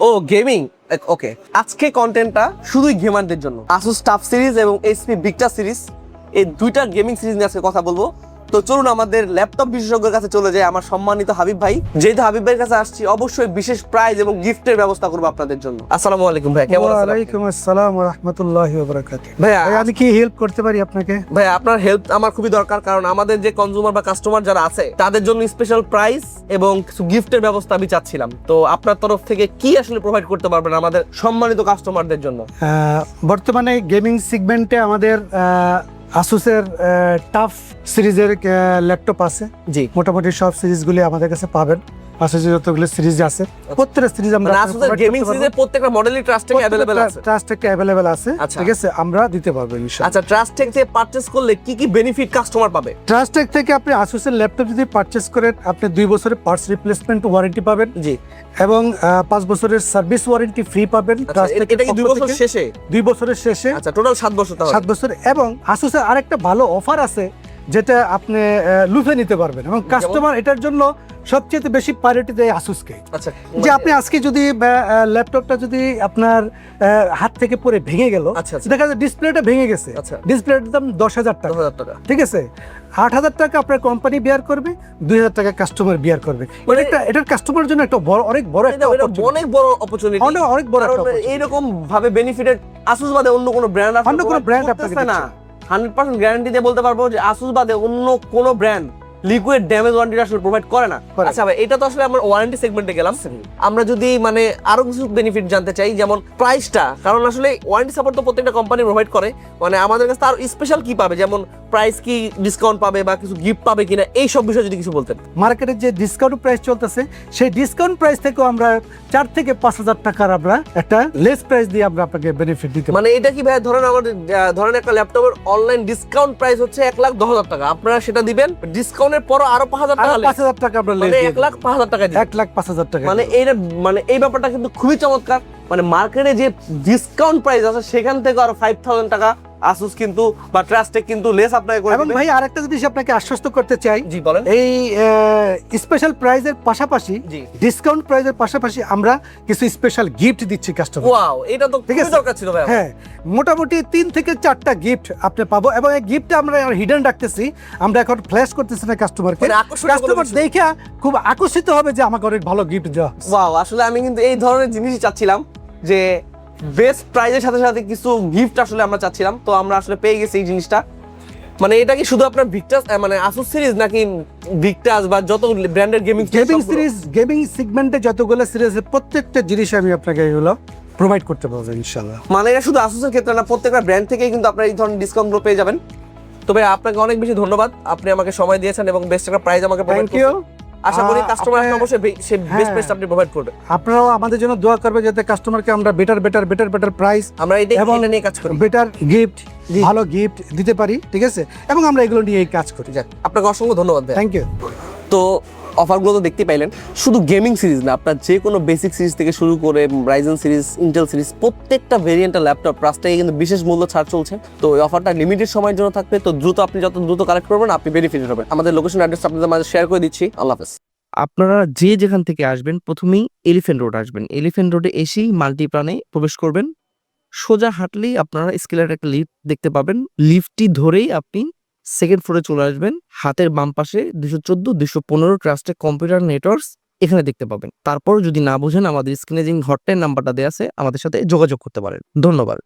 ও gaming, ওকে। আজকে কন্টেন্টটা শুধুই গেমারদের জন্য। আসুস টাফ সিরিজ এবং এইচপি ভিক্টা সিরিজ, এই দুইটা গেমিং সিরিজ নিয়ে আজকে কথা বলবো। তো চলুন আমাদের ল্যাপটপ বিশেষজ্ঞের কাছে চলে যায়, আমার সম্মানিত হাবিব ভাই। যেহেতু হাবিব ভাইয়ের কাছে আসছি, অবশ্যই বিশেষ প্রাইজ এবং গিফটের ব্যবস্থা করবো আপনাদের জন্য। আসসালামু আলাইকুম ভাই, কেমন আছেন? ওয়ালাইকুম আসসালাম ওয়া রাহমাতুল্লাহি ওয়া বারাকাতুহু। ভাইয়া আমি কি হেল্প করতে পারি আপনাকে? ভাই আপনার হেল্প আমার খুবই দরকার, কারণ আমাদের যে কনজিউমার বা কাস্টমার যারা আছে তাদের জন্য স্পেশাল প্রাইস এবং কিছু গিফটের ব্যবস্থা আমি চাচ্ছিলাম। তো আপনার তরফ থেকে কি আসলে প্রোভাইড করতে পারবেন আমাদের সম্মানিত কাস্টমারদের জন্য? বর্তমানে গেমিং সেগমেন্টে আমাদের আসুসের টাফ সিরিজের ল্যাপটপ আছে। জি, মোটামুটি সব সিরিজগুলি আমাদের কাছে পাবেন। আসুসের যতগুলো সিরিজ আছে, প্রত্যেকটা সিরিজ আমরা মানে আসলে গেমিং সিরিজের প্রত্যেকটা মডেলই ট্রাস্টেক अवेलेबल আছে। ট্রাস্টেক अवेलेबल আছে, আচ্ছা। ঠিক আছে, আমরা দিতে পারবো ইনশাআল্লাহ। আচ্ছা, ট্রাস্টেক যে পারচেজ করলে কি কি বেনিফিট কাস্টমার পাবে? ট্রাস্টেক থেকে আপনি আসুসের ল্যাপটপ যদি পারচেজ করেন, আপনি 2 বছরের পার্টস রিপ্লেসমেন্ট ওয়ারেন্টি পাবেন। জি, এবং 5 বছরের সার্ভিস ওয়ারেন্টি ফ্রি পাবেন। এটা কি 2 বছর শেষে? 2 বছরের শেষে। আচ্ছা, টোটাল 7 বছর তাহলে। 7 বছর। এবং আসুসের আরেকটা ভালো অফার আছে, যেটা আপনি লুফে নিতে পারবেন, এবং কাস্টমার এটার জন্য সবচেয়ে বেশি প্রায়োরিটি দেয় আসুসকে। আচ্ছা, যে আপনি আজকে যদি ল্যাপটপটা যদি আপনার হাত থেকে পড়ে ভেঙে গেল, আচ্ছা, আচ্ছা। দেখা যায় ডিসপ্লেটা ভেঙে গেছে, আচ্ছা। ডিসপ্লেটার দাম 10,000 টাকা, 10,000 টাকা। ঠিক আছে। 8,000 টাকা আপনার কোম্পানি বিয়ার করবে, 2,000 টাকা কাস্টমার বিয়ার করবে। এটার কাস্টমারের জন্য একটা বড়, অনেক বড় একটা অনেক বড় অপরচুনিটি, অনেক বড় একটা opportunity। এইরকম ভাবে বেনিফিটেড আসুস বাদে অন্য কোনো ব্র্যান্ড আছে? অন্য কোনো brand আপনাকে না, দিচ্ছে। 100% গ্যারান্টি দিয়ে বলতে পারবো যে আসুস বাদে অন্য কোনো ব্র্যান্ড লিকুইড ড্যামেজ ওয়ারেন্টি আসলে প্রোভাইড করে না। করে। আচ্ছা ভাই, এটা তো আসলে আমরা ওয়ারেন্টি সেগমেন্টে গেলাম। আমরা যদি মানে আরো কিছু বেনিফিট জানতে চাই, যেমন প্রাইসটা, কারণ আসলে ওয়ারেন্টি সাপোর্ট তো প্রত্যেকটা কোম্পানি প্রোভাইড করে, মানে আমাদের কাছে আরো স্পেশাল কি পাবে, যেমন প্রাইস কি ডিসকাউন্ট পাবে বা কিছু গিফট পাবে কিনা, এই সব বিষয়ে যদি কিছু বলতেন। মার্কেটে যে ডিসকাউন্ট প্রাইস চলতেছে, সেই ডিসকাউন্ট প্রাইস থেকেও আমরা 4 থেকে 5,000 টাকার আমরা একটা লেস প্রাইস দিয়ে আমরা আপনাকে বেনিফিট দিতে পারি। মানে এটা কি ভাই, ধরেন আমাদের ধরেন একটা ল্যাপটপের অনলাইন ডিসকাউন্ট প্রাইস হচ্ছে 1,10,000 টাকা, আপনারা সেটা দিবেন, ডিসকাউন্টের পর আরো 5,000 টাকা, 5,000 টাকা আমরা লেস মানে দিয়ে 1,05,000 টাকা দিবেন। 1,05,000 টাকা। মানে এইটা, মানে এই ব্যাপারটা কিন্তু খুবই চমৎকার। মানে মার্কেটে যে ডিসকাউন্ট প্রাইস আছে সেখান থেকে আরো 5,000 টাকা আসুস কিন্তু বা ট্রাস্টেক কিন্তু লেস আপনাকে করে এবং দিবে। ভাই আরেকটা জিনিস আপনাকে আশ্বস্ত করতে চাই, জি বলেন। এই স্পেশাল প্রাইজের পাশাপাশি, জি। ডিসকাউন্ট প্রাইজের পাশাপাশি আমরা কিছু স্পেশাল গিফট দিচ্ছি কাস্টমার। ওয়াও, এটা তো ঠিক খুবই আছে। দরকার ছিল ভাই। হ্যাঁ, মোটামুটি 3 থেকে 4টা গিফট আপনি পাবো, এবং এই গিফটটা আমরা হিডেন রাখতেছি, আমরা এখন ফ্ল্যাশ করতেছি না কাস্টমারকে। মানে আকর্ষণীয় কোনো কাস্টমার বিষয়। দেখে খুব আকর্ষিত হবে যে আমাকে অনেক ভালো গিফট দেওয়া হচ্ছে। ওয়াও, আসলে আমি কিন্তু এই ধরনের জিনিসই চাচ্ছিলাম, যে বেস্ট প্রাইজের সাথে সাথে কিছু গিফট আসলে আমরা চাচ্ছিলাম, তো আমরা আসলে পেয়ে গেছি এই জিনিসটা। মানে এটা কি শুধু আপনার ভিক্টাস মানে আসুস সিরিজ, নাকি ভিক্টাস বা যত ব্র্যান্ডের গেমিং সিরিজ, গেমিং সেগমেন্টে যতগুলো সিরিজ আছে, প্রত্যেকটা জিনিস আমি আপনাকে এগুলো প্রোভাইড করতে পারবো ইনশাআল্লাহ। মানে এটা শুধু আসুসের ক্ষেত্রে না, প্রত্যেকটা ব্র্যান্ড থেকেই কিন্তু আপনারা এই ধরনের ডিসকাউন্টগুলো পেয়ে যাবেন। তবে আপনাকে অনেক বেশি ধন্যবাদ, আপনি আমাকে সময় দিয়েছেন এবং বেস্ট একটা প্রাইজ আমাকে প্রোভাইড থ্যাংক ইউ। করেছেন। আশা করি কাস্টমার অবশ্যই সেই বেস্ট প্রাইস আপনি প্রোভাইড করবেন। আপনারাও আমাদের জন্য দোয়া করবেন, যাতে কাস্টমারকে আমরা বেটার প্রাইস, আমরা এটা এবং নিয়ে কাজ করি। বেটার গিফট, জি। ভালো গিফট দিতে পারি, ঠিক আছে, এবং আমরা এগুলো নিয়ে কাজ করি। যাক, আপনাকে অসংখ্য ধন্যবাদ ভাই। Thank you. তো অফারগুলো তো দেখতে পাইলেন, শুধু গেমিং সিরিজ না, আপনার যে কোনো বেসিক সিরিজ থেকে শুরু করে রাইজেন সিরিজ, ইন্টেল সিরিজ, প্রত্যেকটা ভেরিয়েন্টের ল্যাপটপ প্রাইসটাই কিন্তু বিশেষ মূল্য ছাড় চলছে। তো এই অফারটা লিমিটেড সময়ের জন্য থাকবে, তো দ্রুত আপনি যত দ্রুত কালেক্ট করবেন আপনি বেনিফিটেড হবেন। আমাদের লোকেশন অ্যাড্রেস আপনাদের মাঝে শেয়ার করে দিচ্ছি। আল্লাহ হাফেজ। আপনারা যে যেখান থেকে আসবেন, প্রথমেই এলিফ্যান্ট রোড আসবেন। এলিফ্যান্ট রোডে এসেই মাল্টিপ্রাণে প্রবেশ করবেন। সোজা হাঁটলেই আপনারা স্কেলের একটা লিফট দেখতে পাবেন। লিফটটি ধরেই আপনি সেকেন্ড ফ্লোরে চলে আসবেন। হাতের বাম পাশে 214, 215 ট্রাস্টেক কম্পিউটার নেটওয়ার্কস এখানে দেখতে পাবেন। তারপর যদি না বুঝেন, আমাদের স্ক্রিনে যে হটলাইন নাম্বারটা দেওয়া আছে, আমাদের সাথে যোগাযোগ করতে পারেন। ধন্যবাদ।